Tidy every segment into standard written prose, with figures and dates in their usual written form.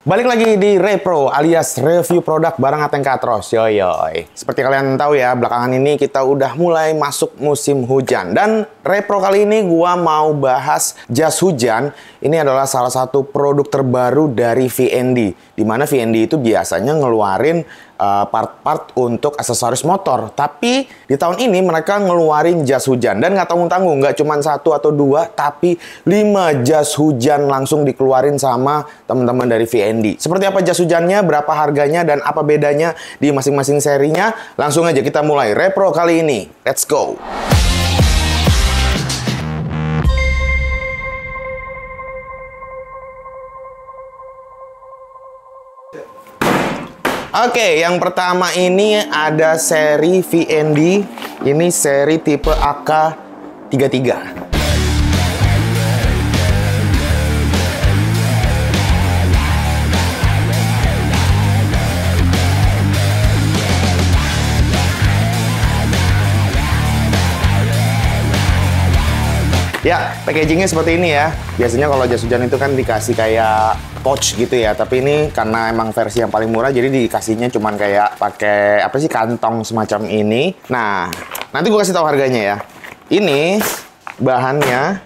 Balik lagi di Repro alias review produk barang Ateng Katros. Yoyoy. Seperti kalian tahu ya, belakangan ini kita udah mulai masuk musim hujan. Dan Repro kali ini gua mau bahas jas hujan. Ini adalah salah satu produk terbaru dari VND. Dimana VND itu biasanya ngeluarin part-part untuk aksesoris motor. Tapi di tahun ini mereka ngeluarin jas hujan. Dan nggak tanggung-tanggung, nggak cuma 1 atau 2, tapi 5 jas hujan langsung dikeluarin sama teman-teman dari VND. Seperti apa jas hujannya, berapa harganya, dan apa bedanya di masing-masing serinya? Langsung aja kita mulai Repro kali ini. Let's go! Oke, yang pertama ini ada seri VND. Ini seri tipe AK33. Ya, packagingnya seperti ini ya. Biasanya kalau jas hujan itu kan dikasih kayak pouch gitu ya. Tapi ini karena emang versi yang paling murah, jadi dikasihnya cuman kayak pakai apa sih, kantong semacam ini. Nah, nanti gue kasih tahu harganya ya. Ini bahannya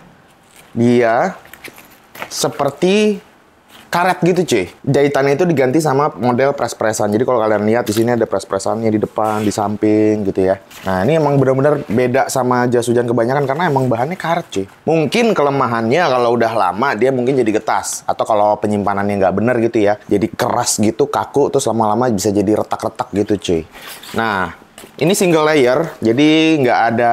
dia seperti karet gitu cuy. Jahitannya itu diganti sama model press-pressan. Jadi kalau kalian lihat di sini ada press-pressannya di depan, di samping gitu ya. Nah, ini emang benar-benar beda sama jas hujan kebanyakan karena emang bahannya karet cuy. Mungkin kelemahannya kalau udah lama dia mungkin jadi getas, atau kalau penyimpanannya nggak bener gitu ya. Jadi keras gitu, kaku, terus lama-lama bisa jadi retak-retak gitu cuy. Nah, ini single layer, jadi nggak ada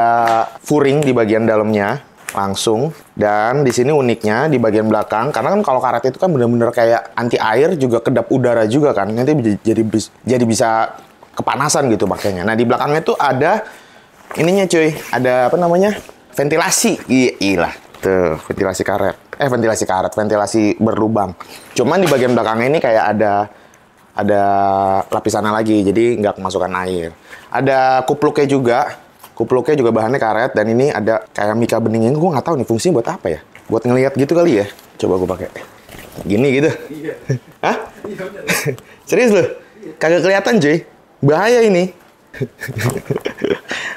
furing di bagian dalamnya. Langsung. Dan di sini uniknya di bagian belakang, karena kan kalau karet itu kan bener-bener kayak anti air, juga kedap udara juga kan, nanti jadi bisa kepanasan gitu pakainya. Nah, di belakangnya tuh ada ininya cuy, ada apa namanya, ventilasi. Iya tuh, ventilasi karet, ventilasi berlubang. Cuman di bagian belakangnya ini kayak ada lapisannya lagi, jadi nggak kemasukan air. Ada kupluknya juga. Kupluknya juga bahannya karet, dan ini ada kayak mika beningnya. Gue nggak tahu nih fungsinya buat apa ya. Buat ngelihat gitu kali ya. Coba gue pakai. Gini gitu. Iya. Hah? Iya, bener. Serius loh? Iya. Kagak kelihatan cuy. Bahaya ini.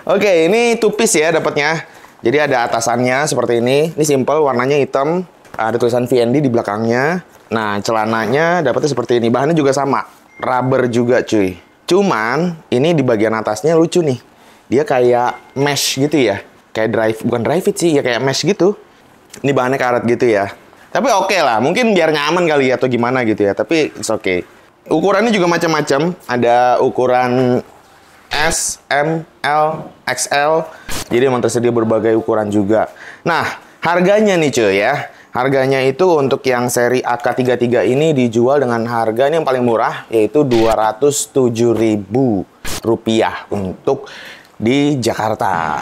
Oke, ini two piece ya dapatnya. Jadi ada atasannya seperti ini. Ini simple, warnanya hitam. Ada tulisan VND di belakangnya. Nah, celananya dapatnya seperti ini. Bahannya juga sama. Rubber juga cuy. Cuman, ini di bagian atasnya lucu nih. Dia kayak mesh gitu ya. Kayak bukan dry fit sih, ya kayak mesh gitu. Ini bahannya karet gitu ya. Tapi oke lah, mungkin biar nyaman kali ya atau gimana gitu ya. Tapi it's okay. Ukurannya juga macam-macam. Ada ukuran S, M, L, XL. Jadi emang tersedia berbagai ukuran juga. Nah, harganya nih cuy ya. Harganya itu untuk yang seri AK33 ini dijual dengan harga ini yang paling murah, yaitu Rp207.000 untuk di Jakarta.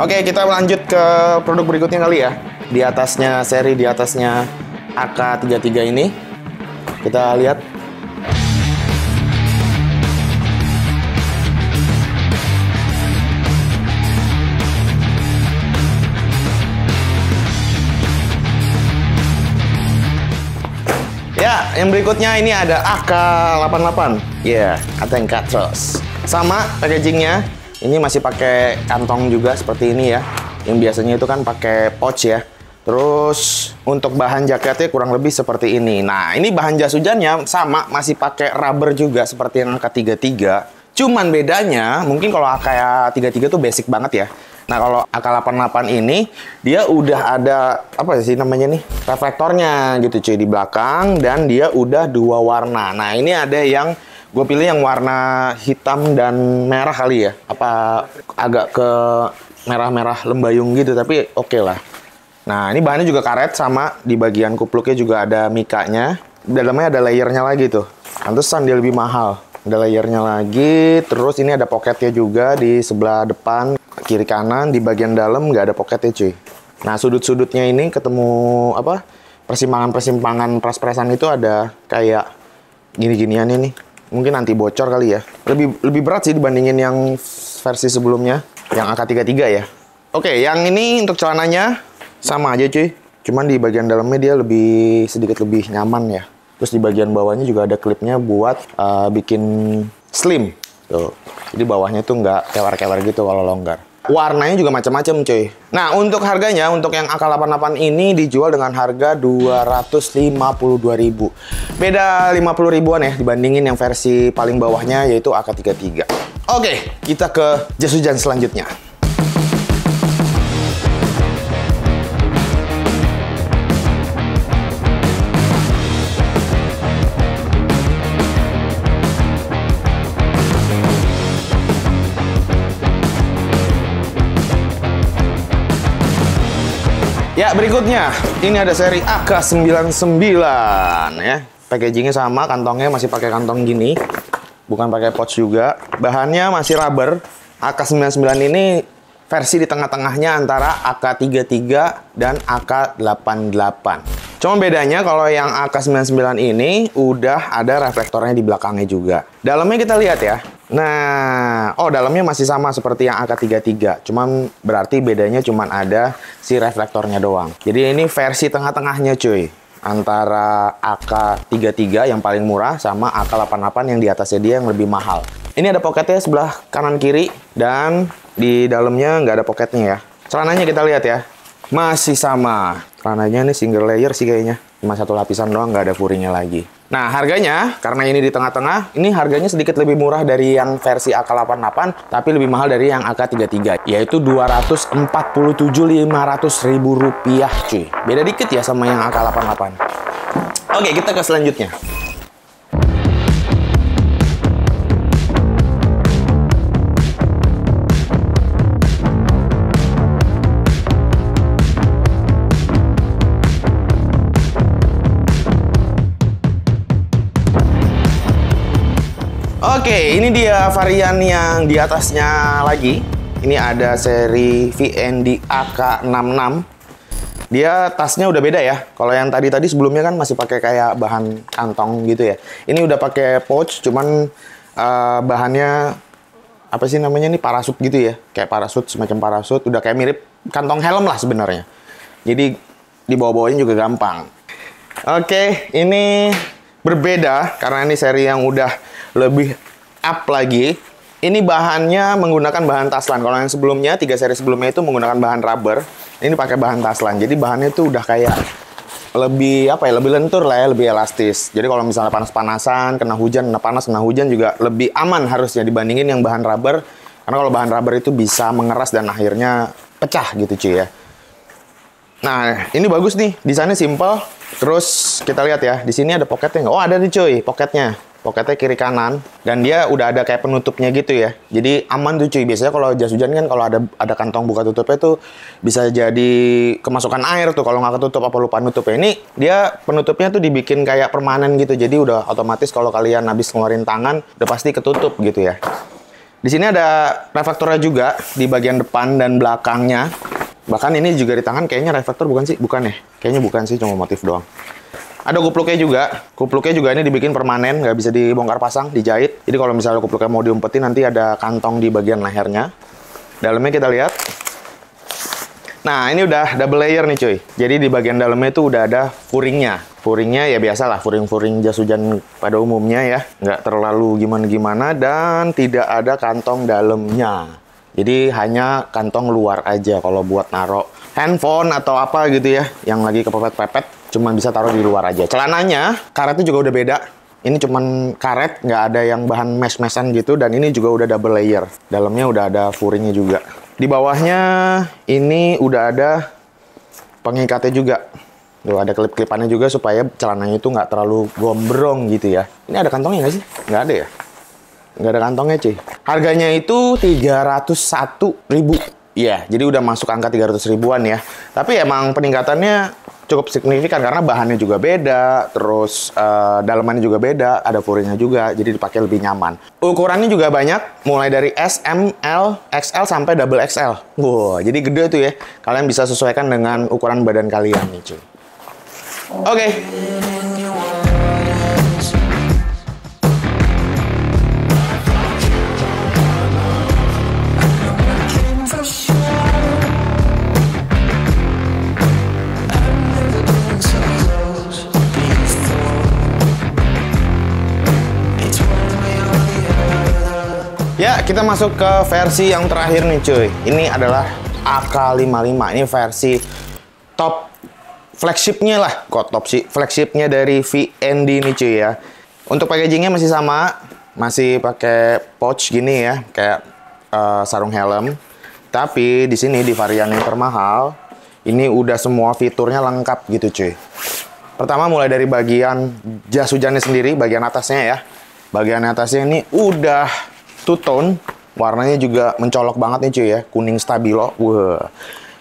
Oke, kita lanjut ke produk berikutnya kali ya. Di atasnya AK33 ini. Kita lihat. Ya, yang berikutnya ini ada AK88. Ya, Ateng Katros. Sama packagingnya. Ini masih pakai kantong juga seperti ini ya. Yang biasanya itu kan pakai pouch ya. Terus untuk bahan jaketnya kurang lebih seperti ini. Nah, ini bahan jas hujannya sama, masih pakai rubber juga seperti yang AK33. Cuman bedanya, mungkin kalau AK33 tuh basic banget ya. Nah, kalau AK88 ini dia udah ada apa sih namanya nih? Reflektornya gitu cuy di belakang, dan dia udah 2 warna. Nah, ini ada yang gue pilih yang warna hitam dan merah kali ya. Apa agak ke merah-merah lembayung gitu, tapi oke lah. Nah, ini bahannya juga karet sama. Di bagian kupluknya juga ada mikanya. Dalamnya ada layernya lagi tuh. Pantesan dia lebih mahal. Ada layernya lagi. Terus ini ada poketnya juga di sebelah depan, kiri kanan. Di bagian dalam nggak ada poketnya cuy. Nah, sudut-sudutnya ini ketemu apa, persimpangan-persimpangan pres-presan itu ada kayak gini-ginian ini. Mungkin anti bocor kali ya. Lebih berat sih dibandingin yang versi sebelumnya, yang AK33 ya. Oke, yang ini untuk celananya sama aja cuy. Cuman di bagian dalamnya dia sedikit lebih nyaman ya. Terus di bagian bawahnya juga ada klipnya buat bikin slim. Tuh. Jadi bawahnya tuh nggak kewer-kewer gitu kalau longgar. Warnanya juga macam-macam cuy. Nah untuk harganya, untuk yang AK88 ini dijual dengan harga 252.000. Beda 50 ribuan ya dibandingin yang versi paling bawahnya yaitu AK33. Oke, kita ke jas hujan selanjutnya. Ya, berikutnya ini ada seri AK99 ya. Packagingnya sama, kantongnya masih pakai kantong gini. Bukan pakai pouch juga. Bahannya masih rubber. AK99 ini versi di tengah-tengahnya antara AK33 dan AK88. Cuma bedanya kalau yang AK99 ini udah ada reflektornya di belakangnya juga. Dalamnya kita lihat ya. Nah, dalamnya masih sama seperti yang AK33. Cuman berarti bedanya cuman ada si reflektornya doang. Jadi ini versi tengah-tengahnya cuy. Antara AK33 yang paling murah sama AK88 yang di atasnya dia yang lebih mahal. Ini ada poketnya sebelah kanan kiri dan di dalamnya nggak ada poketnya ya. Celananya kita lihat ya. Masih sama. Celananya ini single layer sih kayaknya. Cuma satu lapisan doang, nggak ada furingnya lagi. Nah, harganya, karena ini di tengah-tengah, ini harganya sedikit lebih murah dari yang versi AK88, tapi lebih mahal dari yang AK33, yaitu 247.500.000 rupiah, cuy. Beda dikit ya sama yang AK88. Oke, kita ke selanjutnya. Oke, ini dia varian yang di atasnya lagi. Ini ada seri VND AK66. Dia tasnya udah beda ya. Kalau yang tadi sebelumnya kan masih pakai kayak bahan kantong gitu ya. Ini udah pakai pouch, cuman bahannya apa sih namanya nih, parasut gitu ya. Kayak parasut, semacam parasut. Udah kayak mirip kantong helm lah sebenarnya. Jadi dibawa-bawanya juga gampang. Oke, ini berbeda karena ini seri yang udah lebih up lagi. Ini bahannya menggunakan bahan Taslan. Kalau yang sebelumnya, 3 seri sebelumnya itu menggunakan bahan rubber. Ini pakai bahan Taslan. Jadi bahannya itu udah kayak lebih apa ya, lebih lentur lah ya, lebih elastis. Jadi kalau misalnya panas-panasan, kena hujan, kena hujan juga lebih aman harusnya dibandingin yang bahan rubber. Karena kalau bahan rubber itu bisa mengeras dan akhirnya pecah gitu cuy ya. Nah, ini bagus nih. Desainnya simple. Terus kita lihat ya, di sini ada poketnya nggak? Oh, ada nih cuy, poketnya. Poketnya kiri kanan dan dia udah ada kayak penutupnya gitu ya. Jadi aman tuh cuy. Biasanya kalau jas hujan kan kalau ada kantong buka tutupnya tuh bisa jadi kemasukan air tuh kalau nggak ketutup apa lupa nutupnya. Ini dia penutupnya tuh dibikin kayak permanen gitu. Jadi udah otomatis kalau kalian habis ngeluarin tangan udah pasti ketutup gitu ya. Di sini ada reflektornya juga di bagian depan dan belakangnya. Bahkan ini juga di tangan kayaknya reflektor bukan sih? Bukan ya? Kayaknya bukan sih, cuma motif doang. Ada kupluknya juga. Kupluknya juga ini dibikin permanen, nggak bisa dibongkar pasang, dijahit. Jadi kalau misalnya kupluknya mau diumpetin, nanti ada kantong di bagian lehernya. Dalamnya kita lihat. Nah, ini udah double layer nih cuy. Jadi di bagian dalamnya itu udah ada furingnya. Furingnya ya biasalah, furing-furing jas hujan pada umumnya ya. Nggak terlalu gimana-gimana dan tidak ada kantong dalamnya. Jadi hanya kantong luar aja kalau buat naruh handphone atau apa gitu ya. Yang lagi kepepet-pepet. Cuma bisa taruh di luar aja. Celananya, karetnya juga udah beda. Ini cuman karet, nggak ada yang bahan mesh-meshan gitu. Dan ini juga udah double layer. Dalamnya udah ada furingnya juga. Di bawahnya, ini udah ada pengikatnya juga. Tuh, ada klip-klipannya juga supaya celananya itu nggak terlalu gombrong gitu ya. Ini ada kantongnya nggak sih? Nggak ada ya? Nggak ada kantongnya cuy. Harganya itu 301.000. Iya, jadi udah masuk angka 300 ribuan ya. Tapi emang peningkatannya cukup signifikan karena bahannya juga beda, terus dalamannya juga beda, ada furingnya juga, jadi dipakai lebih nyaman. Ukurannya juga banyak, mulai dari S, M, L, XL sampai double XL. Wow, jadi gede tuh ya. Kalian bisa sesuaikan dengan ukuran badan kalian nih cuy. Oke. Ya, kita masuk ke versi yang terakhir nih cuy. Ini adalah AK55. Ini versi top flagshipnya lah. Kok top sih? Flagshipnya dari VND nih cuy ya. Untuk packagingnya masih sama. Masih pakai pouch gini ya. Kayak sarung helm. Tapi di sini di varian yang termahal, ini udah semua fiturnya lengkap gitu cuy. Pertama mulai dari bagian jas hujannya sendiri, bagian atasnya ya. Bagian atasnya ini udah two-tone, warnanya juga mencolok banget nih cuy ya, kuning stabilo. Wah.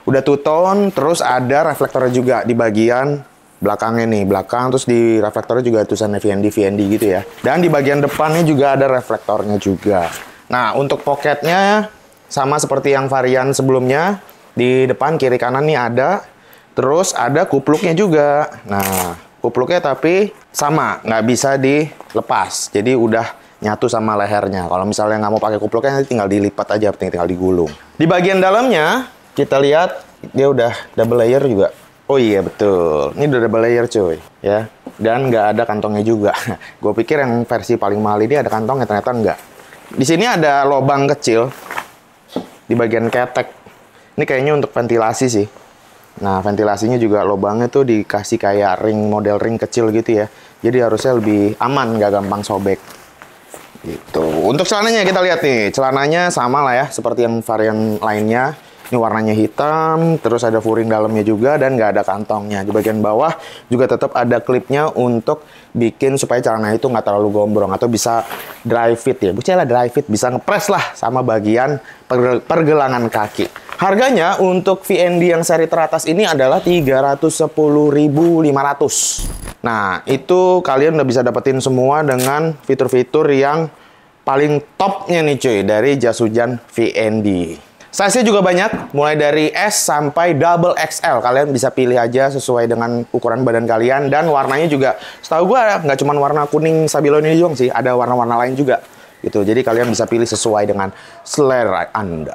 Udah two-tone, terus ada reflektornya juga di bagian belakangnya nih, belakang terus di reflektornya juga tulisannya VND gitu ya. Dan di bagian depannya juga ada reflektornya juga. Nah, untuk poketnya sama seperti yang varian sebelumnya, di depan kiri kanan nih ada, terus ada kupluknya juga. Nah, kupluknya tapi sama, nggak bisa dilepas, jadi udah nyatu sama lehernya. Kalau misalnya nggak mau pakai kupluknya, nanti tinggal dilipat aja, tinggal digulung. Di bagian dalamnya, kita lihat dia udah double layer juga. Oh iya betul, ini udah double layer cuy, ya. Dan nggak ada kantongnya juga. Gue pikir yang versi paling mahal ini ada kantongnya, ternyata nggak. Di sini ada lubang kecil di bagian ketek. Ini kayaknya untuk ventilasi sih. Nah, ventilasinya juga lubangnya tuh dikasih kayak ring, model ring kecil gitu ya. Jadi harusnya lebih aman, nggak gampang sobek. Gitu. Untuk celananya kita lihat nih, celananya sama lah ya seperti yang varian lainnya. Ini warnanya hitam, terus ada furing dalamnya juga dan nggak ada kantongnya. Di bagian bawah juga tetap ada klipnya untuk bikin supaya celana itu nggak terlalu gombrong atau bisa dry fit ya. Bukannya dry fit, bisa ngepres lah sama bagian pergelangan kaki. Harganya untuk VND yang seri teratas ini adalah 310.500. Nah, itu kalian udah bisa dapetin semua dengan fitur-fitur yang paling topnya nih cuy dari jas hujan VND. Size-nya juga banyak, mulai dari S sampai double XL. Kalian bisa pilih aja sesuai dengan ukuran badan kalian. Dan warnanya juga, setahu gue nggak cuma warna kuning stabilo ini doang sih, ada warna-warna lain juga. Gitu. Jadi kalian bisa pilih sesuai dengan selera Anda.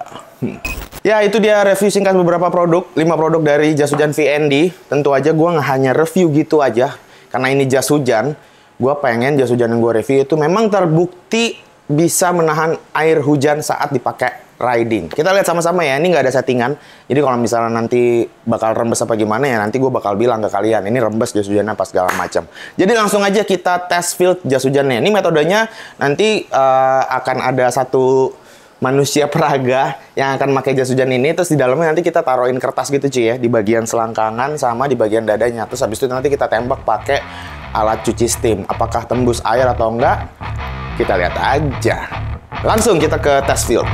Ya, itu dia review singkat beberapa produk. 5 produk dari jas hujan VND. Tentu aja gue nggak hanya review gitu aja. Karena ini jas hujan, gue pengen jas hujan yang gue review itu memang terbukti bisa menahan air hujan saat dipakai riding. Kita lihat sama-sama ya, ini nggak ada settingan. Jadi kalau misalnya nanti bakal rembes apa gimana ya, nanti gue bakal bilang ke kalian, ini rembes jas hujannya apa segala macam. Jadi langsung aja kita tes field jas hujannya. Ini metodenya nanti akan ada satu manusia peraga yang akan pakai jas hujan ini, terus di dalamnya nanti kita taruhin kertas gitu cuy ya, di bagian selangkangan sama di bagian dadanya. Terus habis itu nanti kita tembak pakai alat cuci steam. Apakah tembus air atau enggak? Kita lihat aja. Langsung kita ke test field.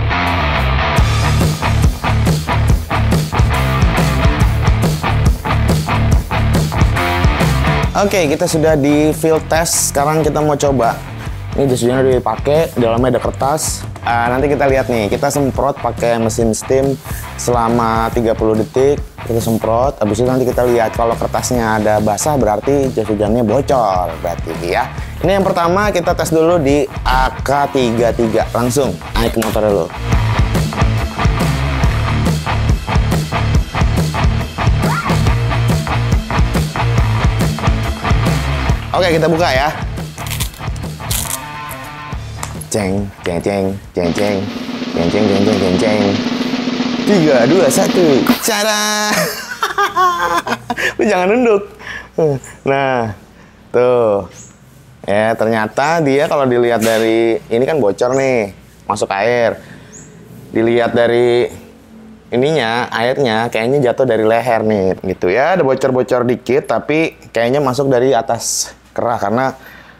Oke, kita sudah di field test. Sekarang kita mau coba. Ini jas hujannya udah dipakai, dalamnya ada kertas. Nanti kita lihat nih, kita semprot pakai mesin steam selama 30 detik. Kita semprot, habis itu nanti kita lihat kalau kertasnya ada basah berarti jas hujannya bocor berarti ya. Ini yang pertama kita tes dulu di AK33. Langsung naik ke motor dulu. Oke, kita buka ya. Ceng, ceng, ceng, ceng, ceng, ceng, ceng, ceng, ceng, ceng, ceng. 3, 2, 1. Cara. Lu jangan nunduk. Nah, tuh. Ya, ternyata dia kalau dilihat dari ini kan bocor nih, masuk air. Dilihat dari ininya, airnya kayaknya jatuh dari leher nih, gitu ya. Ada bocor-bocor dikit, tapi kayaknya masuk dari atas kerah karena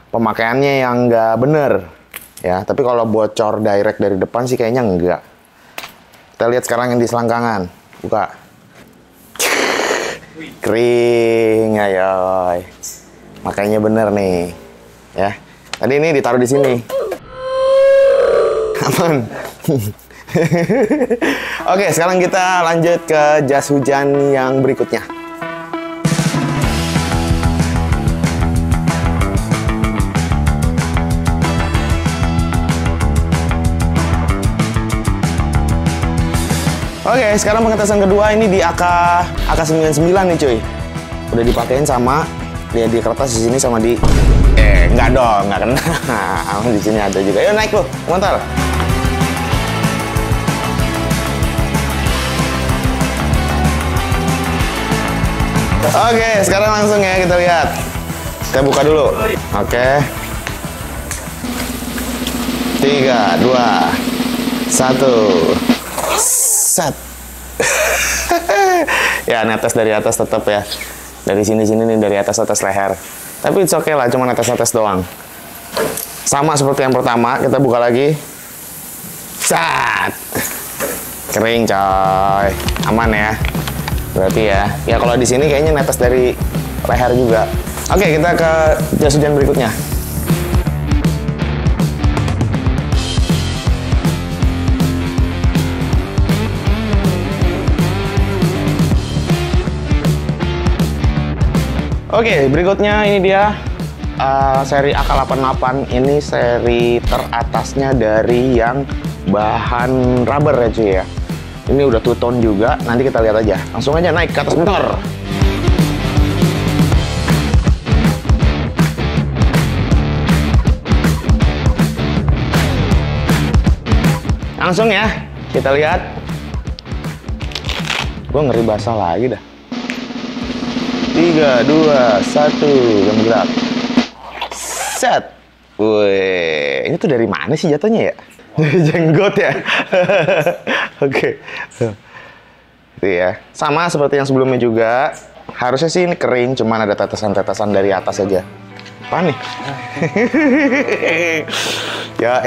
pemakaiannya yang nggak bener. Ya, tapi kalau bocor direct dari depan sih kayaknya enggak. Kita lihat sekarang yang di selangkangan. Buka. Kering, ayoy. Makanya bener nih. Ya. Tadi ini ditaruh di sini. Aman. Oke, sekarang kita lanjut ke jas hujan yang berikutnya. Oke, sekarang pengetesan kedua ini di AK99 nih cuy. Udah dipakein sama dia di kertas di sini sama di enggak dong, enggak kena. Di sini ada juga. Yuk naik lu, motor. Oke, sekarang langsung ya kita lihat. Kita buka dulu. Oke. 3, 2, 1. Set. Ya, netes dari atas tetap ya. Dari sini-sini nih, dari atas leher. Tapi it's okay lah, cuma netes-netes doang. Sama seperti yang pertama, kita buka lagi. Set. Kering coy. Aman ya. Berarti ya. Ya kalau di sini kayaknya netes dari leher juga. Oke, kita ke jas hujan berikutnya. Oke, berikutnya ini dia seri AK88. Ini seri teratasnya dari yang bahan rubber ya cuy ya. Ini udah two tone juga, nanti kita lihat aja. Langsung aja naik ke atas motor. Langsung ya, kita lihat. Gue ngeri basah lagi dah. 3, 2, 1, dan bergerak. Set. Wih, ini tuh dari mana sih jatuhnya ya? Dari jenggot ya? Oke. Itu ya. Sama seperti yang sebelumnya juga. Harusnya sih ini kering, cuman ada tetesan-tetesan dari atas aja. Apa nih? Ya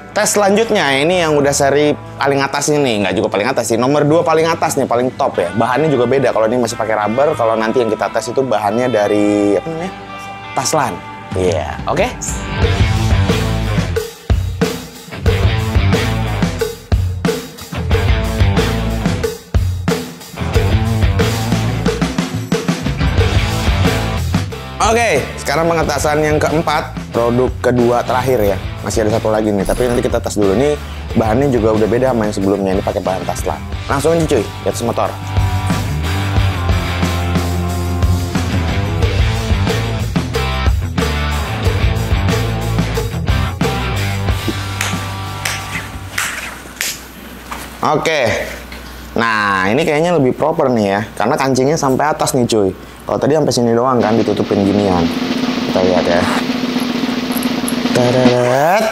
tes selanjutnya, ini yang udah seri paling atas ini, nggak juga paling atas sih, nomor 2 paling atas nih, paling top ya. Bahannya juga beda, kalau ini masih pakai rubber, kalau nanti yang kita tes itu bahannya dari, apa namanya? Taslan. Iya, oke? Oke, sekarang pengetasan yang keempat, produk kedua terakhir ya. Masih ada satu lagi nih, tapi nanti kita tes dulu. Nih bahannya juga udah beda sama yang sebelumnya, ini pakai bahan Taslan. Langsung aja cuy, di atas motor. Oke, nah ini kayaknya lebih proper nih ya, karena kancingnya sampai atas nih cuy. Kalau tadi sampai sini doang kan ditutupin ginian. Kita lihat ya. Tadadad.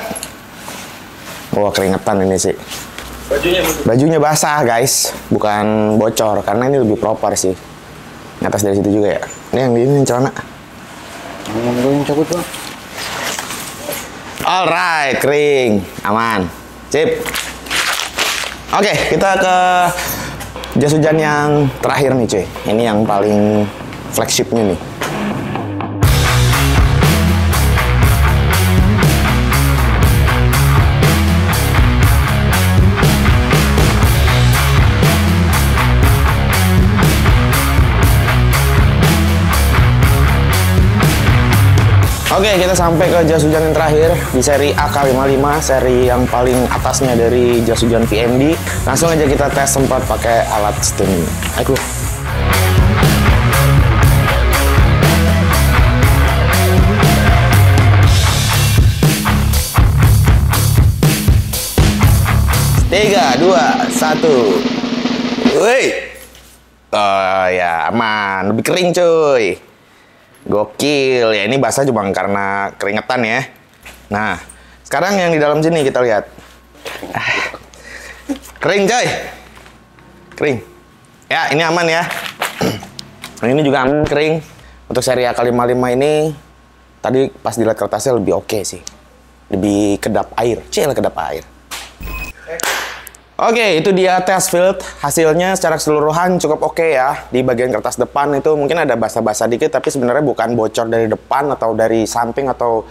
Wah, keringetan ini sih. Bajunya basah guys, bukan bocor karena ini lebih proper sih. Atas dari situ juga ya. Ini yang di ini celana. Yang cabut bang. Alright, kering, aman, sip. Oke, kita ke jas hujan yang terakhir nih cuy. Ini yang paling flagshipnya nih. Oke, kita sampai ke jas hujan yang terakhir di seri AK55, seri yang paling atasnya dari jas hujan VMD. Langsung aja kita tes sempat pakai alat steam. Ayo. Tiga, 2, 1. Woi. Oh ya, aman. Lebih kering cuy. Gokil. Ya ini basah cuma karena keringetan ya. Nah, sekarang yang di dalam sini kita lihat. Kering coy. Kering. Ya, ini aman ya. Ini juga aman, kering. Untuk seri AK55 ini tadi pas dilihat kertasnya lebih oke sih. Lebih kedap air. Cil kedap air. Oke, itu dia test field. Hasilnya secara keseluruhan cukup oke ya. Di bagian kertas depan itu mungkin ada basah-basah dikit, tapi sebenarnya bukan bocor dari depan atau dari samping atau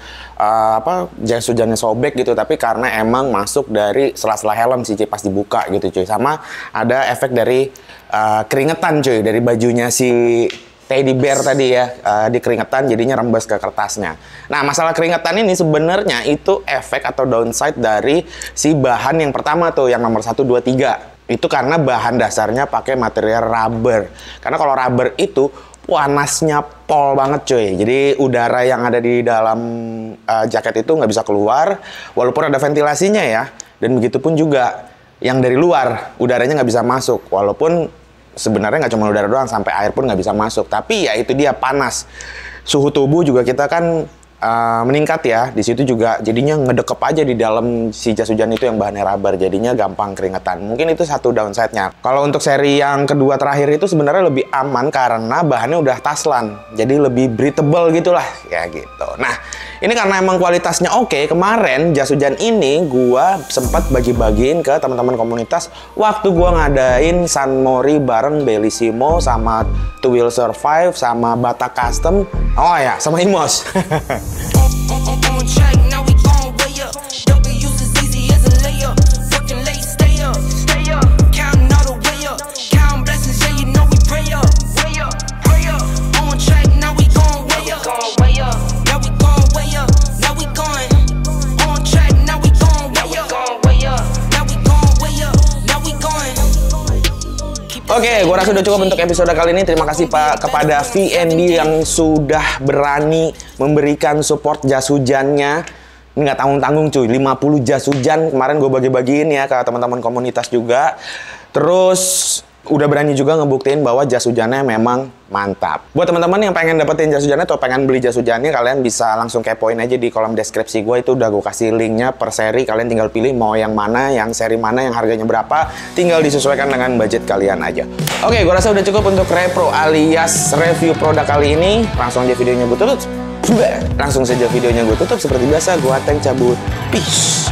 jas hujannya sobek gitu, tapi karena emang masuk dari sela-sela helm sih pas dibuka gitu cuy. Sama ada efek dari keringetan cuy, dari bajunya si teddy bear tadi ya, di keringetan jadinya rembes ke kertasnya. Nah, masalah keringetan ini sebenarnya itu efek atau downside dari si bahan yang pertama tuh, yang nomor 1, 2, 3. Itu karena bahan dasarnya pakai material rubber. Karena kalau rubber itu panasnya pol banget cuy. Jadi udara yang ada di dalam jaket itu nggak bisa keluar, walaupun ada ventilasinya ya. Dan begitu pun juga yang dari luar, udaranya nggak bisa masuk, walaupun sebenarnya nggak cuma udara doang, sampai air pun nggak bisa masuk. Tapi ya itu dia, panas. Suhu tubuh juga kita kan meningkat ya. Di situ juga jadinya ngedekep aja di dalam si jas hujan itu yang bahannya rubber, jadinya gampang keringetan. Mungkin itu satu downside-nya. Kalau untuk seri yang kedua terakhir itu sebenarnya lebih aman karena bahannya udah Taslan, jadi lebih breathable gitulah ya gitu. Nah, ini karena emang kualitasnya oke, kemarin jas hujan ini gua sempat bagi-bagiin ke teman-teman komunitas waktu gua ngadain San Mori bareng Bellissimo sama Two Wheel Survive sama Bata Custom. Oh ya, sama Imos. Oke, gua rasa udah cukup untuk episode kali ini. Terima kasih Pak kepada VND yang sudah berani memberikan support jas hujannya. Ini nggak tanggung-tanggung cuy, 50 jas hujan kemarin gue bagi-bagiin ya ke teman-teman komunitas juga. Terus udah berani juga ngebuktiin bahwa jas hujannya memang mantap. Buat teman-teman yang pengen dapetin jas hujannya atau pengen beli jas hujannya, kalian bisa langsung kepoin aja di kolom deskripsi gue. Itu udah gue kasih linknya per seri. Kalian tinggal pilih mau yang mana, yang seri mana, yang harganya berapa. Tinggal disesuaikan dengan budget kalian aja. Oke, gue rasa udah cukup untuk repro alias review produk kali ini. Langsung aja videonya gue tutup. Langsung saja videonya gue tutup. Seperti biasa, gue Ateng cabut. Peace.